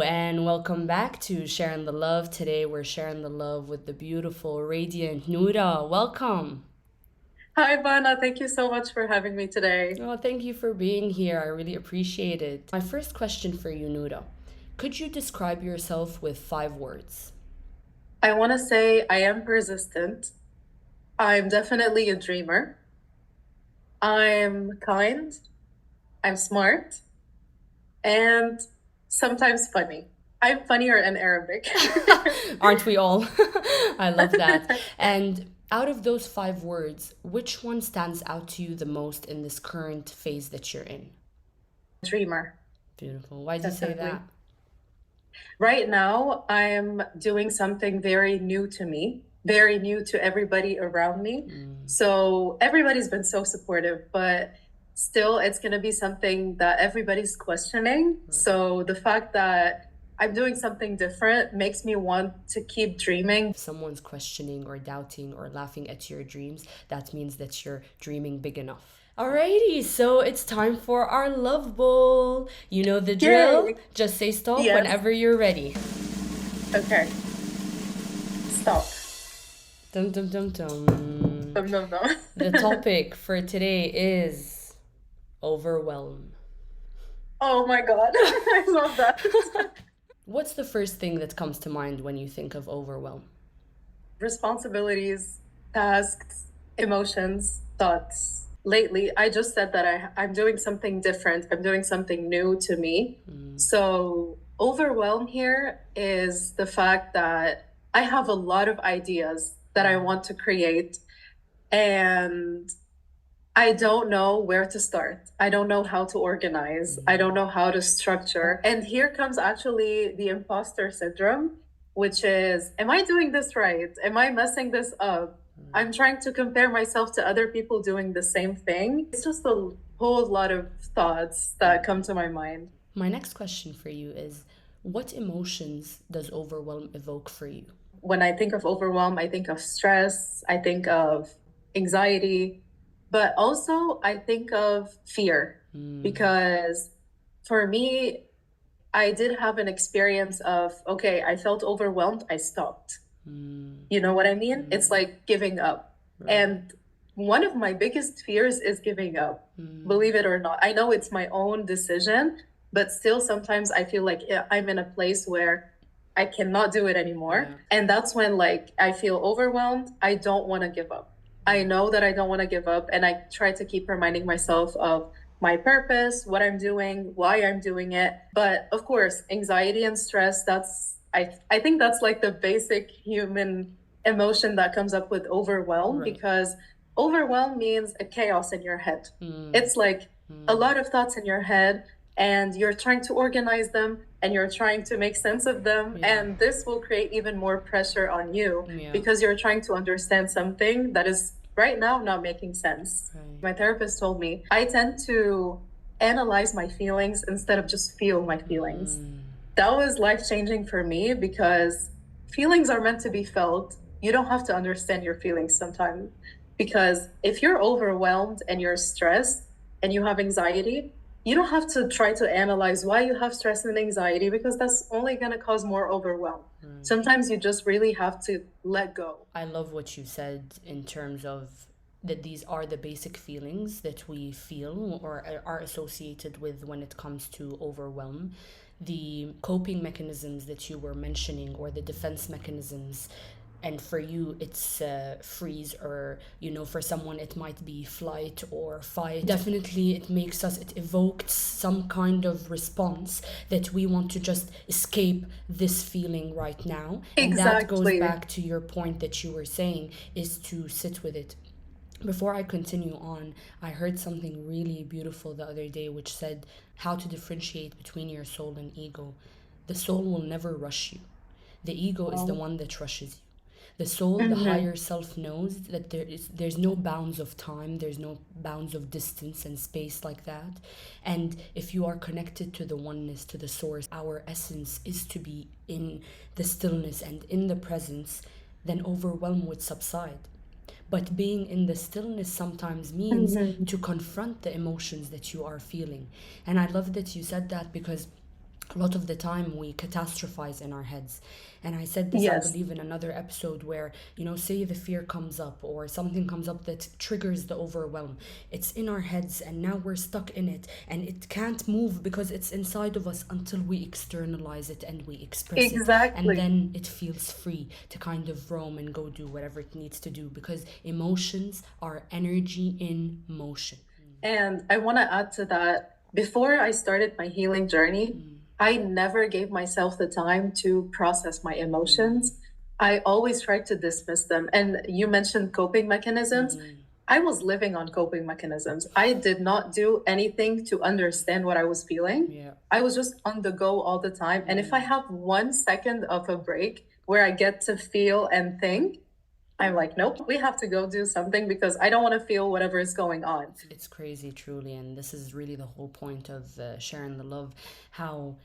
and welcome back to Sharing the Love. Today we're sharing the love with the beautiful, radiant Noura. Welcome. Hi, Vana. Thank you so much for having me today. Oh, thank you for being here. I really appreciate it. My first question for you, Noura. Could you describe yourself with 5 words? I want to say I am persistent. I'm definitely a dreamer. I'm kind. I'm smart. And sometimes funny. I'm funnier in Arabic. Aren't we all? I love that. And out of those 5 words, which one stands out to you the most in this current phase that you're in? Dreamer, Beautiful. Why do you say definitely. that? Right now, I'm doing something very new to me, very new to everybody around me. So everybody's been so supportive, but still, it's going to be something that everybody's questioning. So the fact that I'm doing something different makes me want to keep dreaming. If someone's questioning or doubting or laughing at your dreams, that means that you're dreaming big enough. Alrighty, so it's time for our love bowl. You know the drill. Yay! Just say stop Yes. whenever you're ready. Okay. Stop. Dum dum dum dum. No, no, no. The topic for today is overwhelm. Oh my God. I love that. What's the first thing that comes to mind when you think of overwhelm? Responsibilities, tasks, emotions, thoughts. Lately, I just said that I'm doing something different. I'm doing something new to me. So, overwhelm here is the fact that I have a lot of ideas that I want to create, and I don't know where to start. I don't know how to organize. I don't know how to structure. And here comes actually the imposter syndrome, which is, am I doing this right? Am I messing this up? I'm trying to compare myself to other people doing the same thing. It's just a whole lot of thoughts that come to my mind. My next question for you is what emotions does overwhelm evoke for you? When I think of overwhelm, I think of stress, I think of anxiety, but also I think of fear because for me, I did have an experience of, okay, I felt overwhelmed, I stopped. You know what I mean? It's like giving up. And one of my biggest fears is giving up, believe it or not. I know it's my own decision, but still sometimes I feel like I'm in a place where I cannot do it anymore. Yeah. And that's when like I feel overwhelmed. I don't want to give up. I know that I don't want to give up, and I try to keep reminding myself of my purpose, what I'm doing, why I'm doing it. But of course, anxiety and stress, I think that's like the basic human emotion that comes up with overwhelm, Right. because overwhelm means a chaos in your head. It's like a lot of thoughts in your head, and you're trying to organize them and you're trying to make sense of them. Yeah. And this will create even more pressure on you Yeah. because you're trying to understand something that is right now not making sense. Right. My therapist told me I tend to analyze my feelings instead of just feel my feelings. That was life changing for me because feelings are meant to be felt. You don't have to understand your feelings sometimes. Because if you're overwhelmed and you're stressed and you have anxiety, you don't have to try to analyze why you have stress and anxiety, because that's only going to cause more overwhelm. Sometimes you just really have to let go. I love what you said in terms of that these are the basic feelings that we feel or are associated with when it comes to overwhelm. The coping mechanisms that you were mentioning or the defense mechanisms, and for you it's freeze, or for someone it might be flight or fight. Definitely it evokes some kind of response that we want to just escape this feeling right now. And that goes Exactly. back to your point that you were saying, is to sit with it. Before I continue on, I heard something really beautiful the other day which said how to differentiate between your soul and ego. The soul will never rush you. The ego is the one that rushes you. The soul, the higher self, knows that there's no bounds of time, there's no bounds of distance and space like that. And if you are connected to the oneness, to the source, our essence is to be in the stillness and in the presence, then overwhelm would subside. But being in the stillness sometimes means to confront the emotions that you are feeling. And I love that you said that, because a lot of the time we catastrophize in our heads. And I said this, I Yes, believe, in another episode where, say the fear comes up or something comes up that triggers the overwhelm. It's in our heads and now we're stuck in it and it can't move because it's inside of us until we externalize it and we express it. And exactly. then it feels free to kind of roam and go do whatever it needs to do because emotions are energy in motion. And I want to add to that, before I started my healing journey, I never gave myself the time to process my emotions. I always tried to dismiss them. And you mentioned coping mechanisms. I was living on coping mechanisms. I did not do anything to understand what I was feeling. Yeah. I was just on the go all the time. And if I have 1 second of a break where I get to feel and think, I'm like, nope, we have to go do something because I don't want to feel whatever is going on. It's crazy, truly, and this is really the whole point of sharing the love, how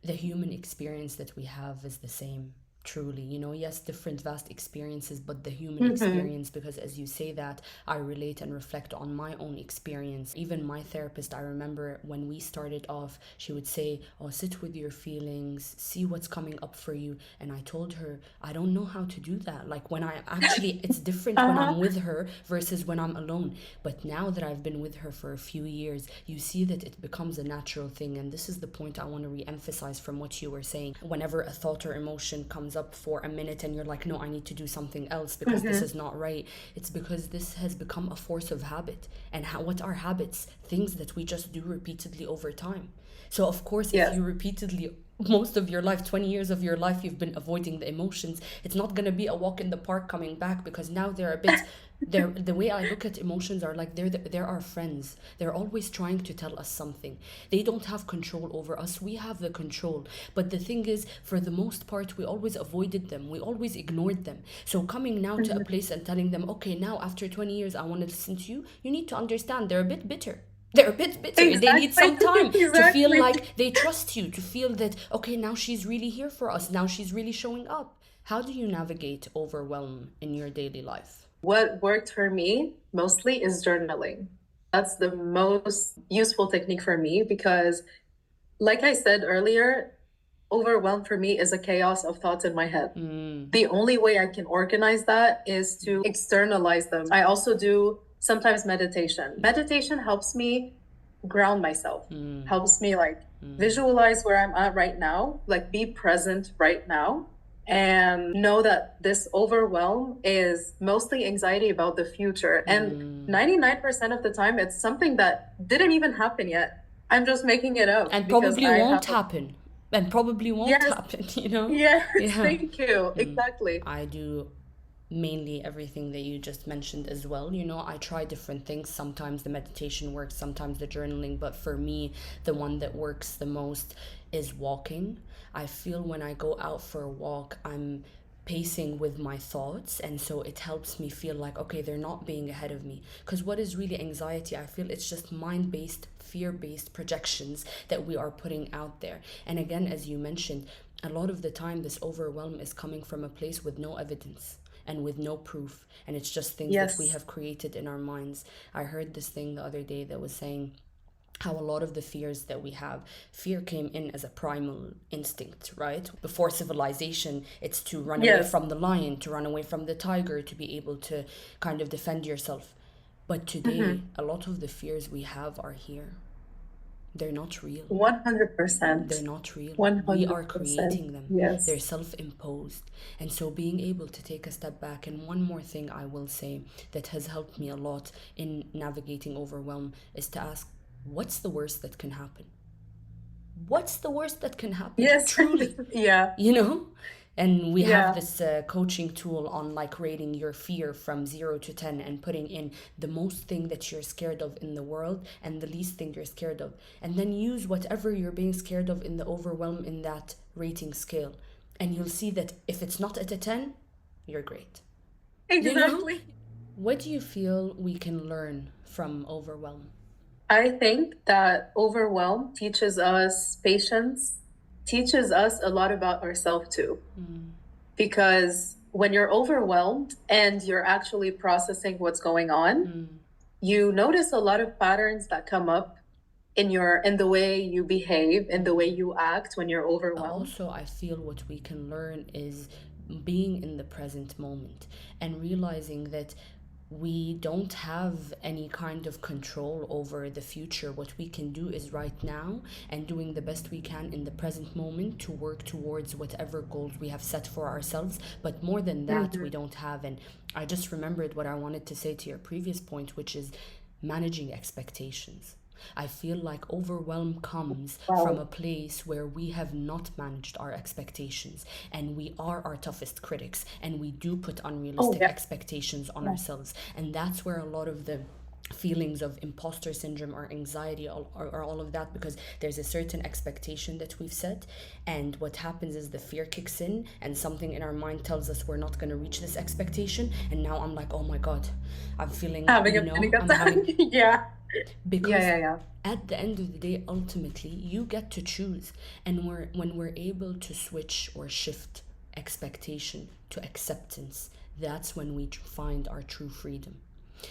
the human experience that we have is the same. Truly, yes, different vast experiences, but the human Mm-hmm. experience, because as you say that, I relate and reflect on my own experience. Even my therapist, I remember when we started off, she would say, oh, sit with your feelings, see what's coming up for you. And I told her, I don't know how to do that. Like when I actually, it's different when Uh-huh. I'm with her versus when I'm alone. But now that I've been with her for a few years, you see that it becomes a natural thing. And this is the point I want to re emphasize from what you were saying. Whenever a thought or emotion comes up for a minute and you're like, no, I need to do something else because this Mm-hmm. is not right, it's because this has become a force of habit. And what are habits? Things that we just do repeatedly over time. So, of course, if Yes, you repeatedly, most of your life, 20 years of your life, you've been avoiding the emotions, it's not going to be a walk in the park coming back because now they're a bit. The way I look at emotions are like they're our friends. They're always trying to tell us something. They don't have control over us. We have the control. But the thing is, for the most part, we always avoided them. We always ignored them. So coming now to a Mhm. place and telling them, okay, now after 20 years, I want to listen to you. You need to understand they're a bit bitter. They're a bit bitter. They need Exactly. some time to feel Exactly. like they trust you, to feel that, okay, now she's really here for us. Now she's really showing up. How do you navigate overwhelm in your daily life? What worked for me mostly is journaling. That's the most useful technique for me because, like I said earlier, overwhelm for me is a chaos of thoughts in my head. The only way I can organize that is to externalize them. I also do sometimes meditation. Meditation helps me ground myself, helps me like visualize where I'm at right now, like be present right now, and know that this overwhelm is mostly anxiety about the future. And 99% of the time, it's something that didn't even happen yet. I'm just making it up And because probably I have won't a. happen. And probably won't Yes, happen, you know? yes, Yeah. thank you. Exactly. I do mainly everything that you just mentioned as well. I try different things. Sometimes the meditation works, sometimes the journaling, but for me, the one that works the most is walking. I feel when I go out for a walk, I'm pacing with my thoughts, and so it helps me feel like, okay, they're not being ahead of me. Because what is really anxiety? I feel it's just mind-based, fear-based projections that we are putting out there. And again, as you mentioned, a lot of the time this overwhelm is coming from a place with no evidence and with no proof, and it's just things that we Yes. have created in our minds. I heard this thing the other day that was saying how a lot of the fears that we have, fear came in as a primal instinct, right? Before civilization, it's to run away Yes. from the lion, to run away from the tiger, to be able to kind of defend yourself. But today, Mhm. a lot of the fears we have are here. They're not real. 100%. They're not real. We are 100%. creating them. They're Yes. self imposed. And so, being able to take a step back, and one more thing I will say that has helped me a lot in navigating overwhelm is to ask, what's the worst that can happen? What's the worst that can happen? Yes. Truly, Yeah. you know? And we have Yeah. this coaching tool on like rating your fear from 0 to 10 and putting in the most thing that you're scared of in the world and the least thing you're scared of. And then use whatever you're being scared of in the overwhelm in that rating scale. And you'll see that if it's not at a 10, you're great. You know? Exactly. What do you feel we can learn from overwhelm? I think that overwhelm teaches us patience, teaches us a lot about ourselves too. Because when you're overwhelmed and you're actually processing what's going on, you notice a lot of patterns that come up. in the way you behave, in the way you act when you're overwhelmed. Also, I feel what we can learn is being in the present moment and realizing that we don't have any kind of control over the future. What we can do is right now and doing the best we can in the present moment to work towards whatever goals we have set for ourselves. But more than that, we Mhm. don't have. And I just remembered what I wanted to say to your previous point, which is managing expectations. I feel like overwhelm comes from Wow. a place where we have not managed our expectations and we are our toughest critics and we do put Oh unrealistic yeah. expectations on Yeah. ourselves. And that's where a lot of the feelings of imposter syndrome or anxiety or all of that, because there's a certain expectation that we've set, and what happens is the fear kicks in and something in our mind tells us we're not going to reach this expectation, and now I'm like, oh my god, I'm feeling, Having a panic I'm attack. having, Yeah. Yeah, because yeah, yeah. at the end of the day, ultimately you get to choose. And when we're able to switch or shift expectation to acceptance, that's when we find our true freedom,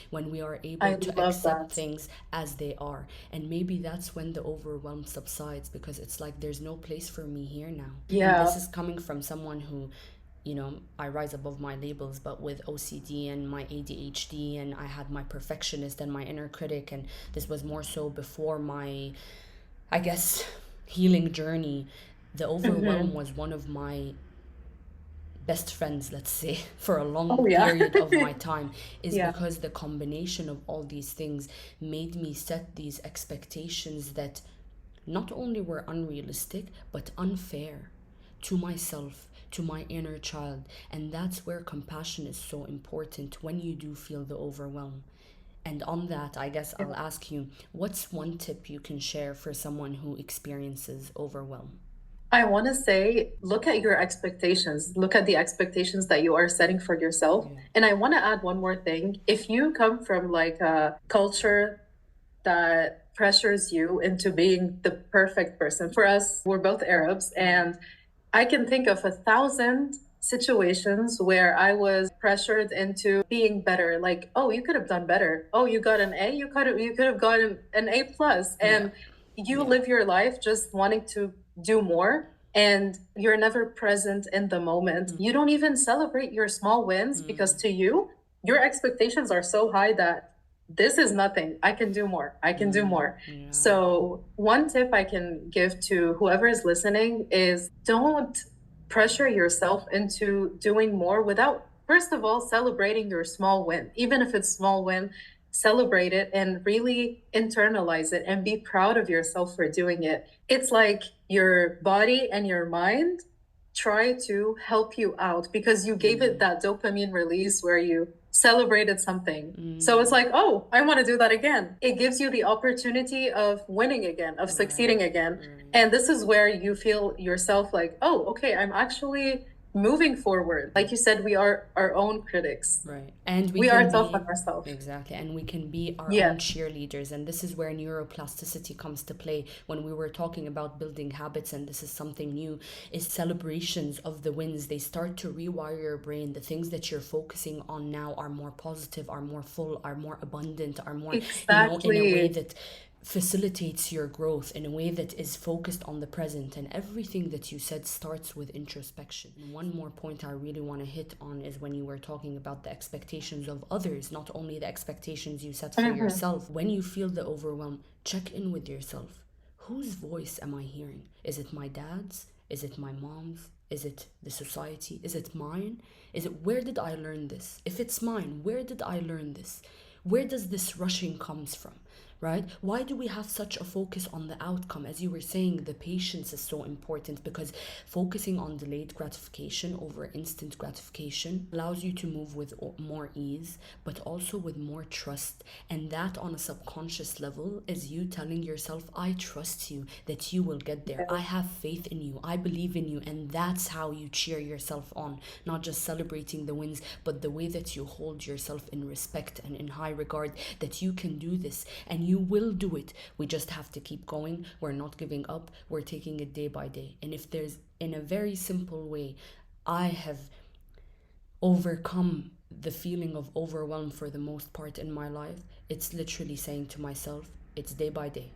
when we are able I to love accept that. things as they are. And maybe that's when the overwhelm subsides, because it's like there's no place for me here now. And this Yeah. is coming from someone who, I rise above my labels, but with OCD and my ADHD, and I had my perfectionist and my inner critic, and this was more so before my, I guess, healing journey. The overwhelm Hmm. was one of my best friends, let's say, for a long Oh yeah. period of my time, is Yeah. because the combination of all these things made me set these expectations that not only were unrealistic but unfair to myself, to my inner child. And that's where compassion is so important when you do feel the overwhelm. And on that, I guess Yeah. I'll ask you, what's one tip you can share for someone who experiences overwhelm? I want to say, look at your expectations. Look at the expectations that you are setting for yourself. Yeah. And I want to add one more thing. If you come from like a culture that pressures you into being the perfect person, for us, we're both Arabs, and I can think of 1,000 situations where I was pressured into being better. Like, oh, you could have done better. Oh, you got an A. You could have gotten an A plus, Yeah. and you Yeah. live your life just wanting to do more. And you're never present in the moment. You don't even celebrate your small wins because to you, your expectations are so high that this is nothing. I can do more. I can do more. Yeah. So, one tip I can give to whoever is listening is don't pressure yourself into doing more without, first of all, celebrating your small win. Even if it's small win, celebrate it and really internalize it and be proud of yourself for doing it. It's like your body and your mind try to help you out because you gave it that dopamine release where you celebrated something. So it's like, oh, I want to do that again. It gives you the opportunity of winning again, of Right. succeeding again. Right. And this is where you feel yourself like, oh, okay, I'm actually moving forward. Like you said, we are our own critics. Right. And we We are can tough on be, ourselves. exactly, and we can be our Yeah, own cheerleaders. And this is where neuroplasticity comes to play when we were talking about building habits. And this is something new, is celebrations of the wins. They start to rewire your brain. The things that you're focusing on now are more positive, are more full, are more abundant, are more, in a way exactly. that facilitates your growth, in a way that is focused on the present. And everything that you said starts with introspection. And one more point I really want to hit on is when you were talking about the expectations of others, not only the expectations you set for Mhm. yourself. When you feel the overwhelm, check in with yourself. Whose voice am I hearing? Is it my dad's? Is it my mom's? Is it the society? Is it mine? Is it, where did I learn this? If it's mine, where did I learn this? Where does this rushing comes from? Right? Why do we have such a focus on the outcome? As you were saying, the patience is so important, because focusing on delayed gratification over instant gratification allows you to move with more ease, but also with more trust. And that, on a subconscious level, is you telling yourself, I trust you, that you will get there. I have faith in you. I believe in you. And that's how you cheer yourself on, not just celebrating the wins, but the way that you hold yourself in respect and in high regard, that you can do this and you will do it. We just have to keep going. We're not giving up. We're taking it day by day. And if there's, in a very simple way, I have overcome the feeling of overwhelm for the most part in my life, it's literally saying to myself, it's day by day.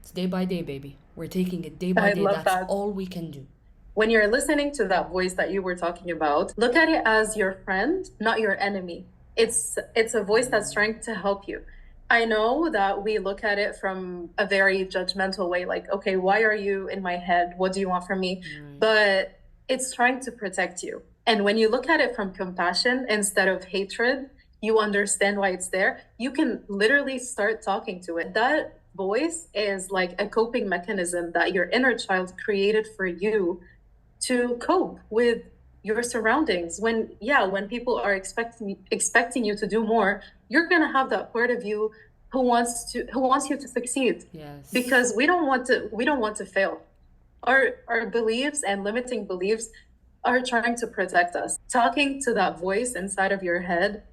It's day by day, baby. We're taking it day by I day. love That's that. all we can do. When you're listening to that voice that you were talking about, look at it as your friend, not your enemy. It's a voice that's trying to help you. I know that we look at it from a very judgmental way, like, okay, why are you in my head? What do you want from me? But it's trying to protect you. And when you look at it from compassion instead of hatred, you understand why it's there. You can literally start talking to it. That voice is like a coping mechanism that your inner child created for you to cope with your surroundings. When people are expecting you to do more, you're going to have that part of you who wants you to succeed. Yes. Because we don't want to fail. Our beliefs and limiting beliefs are trying to protect us. Talking to that voice inside of your head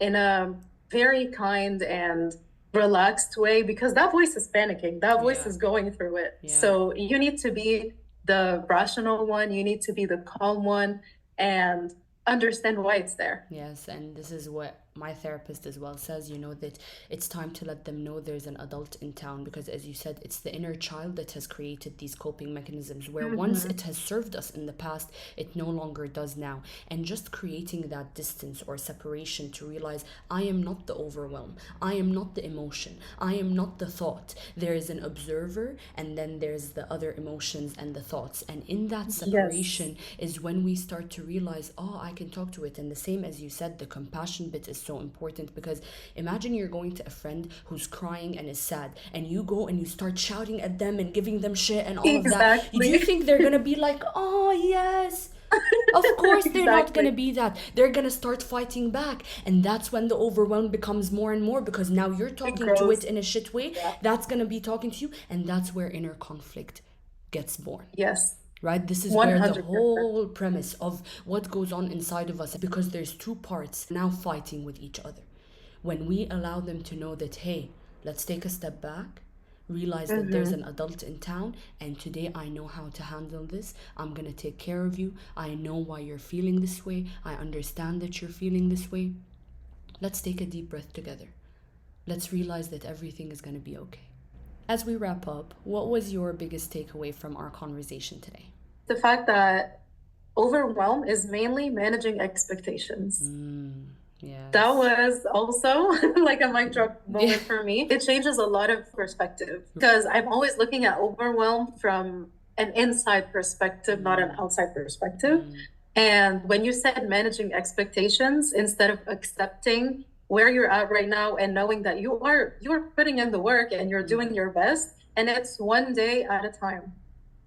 in a very kind and relaxed way, because that voice is panicking. That voice is going through it. So you need to be the rational one, you need to be the calm one and understand why it's there. Yes, and this is what my therapist as well says, that it's time to let them know there's an adult in town, because as you said, it's the inner child that has created these coping mechanisms where once it has served us in the past, it no longer does now. And just creating that distance or separation to realize I am not the overwhelm, I am not the emotion, I am not the thought. There is an observer and then there's the other emotions and the thoughts. And in that separation is when we start to realize, I can talk to it. And the same as you said, the compassion bit is so important, because imagine you're going to a friend who's crying and is sad, and you go and you start shouting at them and giving them shit and all of that. Do you think they're gonna be like, oh yes? Of course they're not gonna be that. They're gonna start fighting back, and that's when the overwhelm becomes more and more, because now you're talking to it in a shit way. That's gonna be talking to you, and that's where inner conflict gets born. Right? This is 100%. Where the whole premise of what goes on inside of us, because there's two parts now fighting with each other. When we allow them to know that, hey, let's take a step back, realize that there's an adult in town, and today I know how to handle this. I'm going to take care of you. I know why you're feeling this way. I understand that you're feeling this way. Let's take a deep breath together. Let's realize that everything is going to be okay. As we wrap up, what was your biggest takeaway from our conversation today? The fact that overwhelm is mainly managing expectations. That was also like a mic drop moment for me. It changes a lot of perspective, because I'm always looking at overwhelm from an inside perspective, not an outside perspective. And when you said managing expectations, instead of accepting where you're at right now and knowing that you're putting in the work and you're doing your best, and it's one day at a time.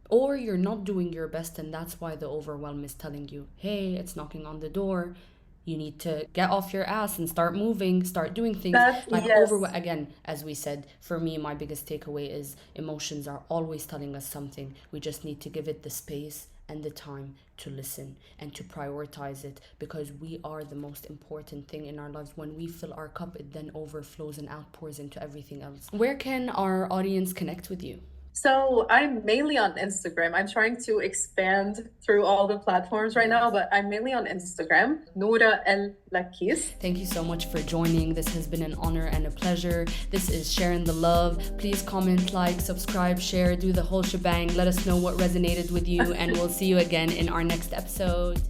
Or you're not doing your best, and that's why the overwhelm is telling you, hey, it's knocking on the door. You need to get off your ass and start moving, start doing things. Again, as we said, for me, my biggest takeaway is emotions are always telling us something. We just need to give it the space and the time to listen and to prioritize it, because we are the most important thing in our lives. When we fill our cup, it then overflows and outpours into everything else. Where can our audience connect with you? So I'm mainly on Instagram. I'm trying to expand through all the platforms right now, but I'm mainly on Instagram, Noura El Lakkis. Thank you so much for joining. This has been an honor and a pleasure. This is Sharing the Love. Please comment, like, subscribe, share, do the whole shebang. Let us know what resonated with you, and we'll see you again in our next episode.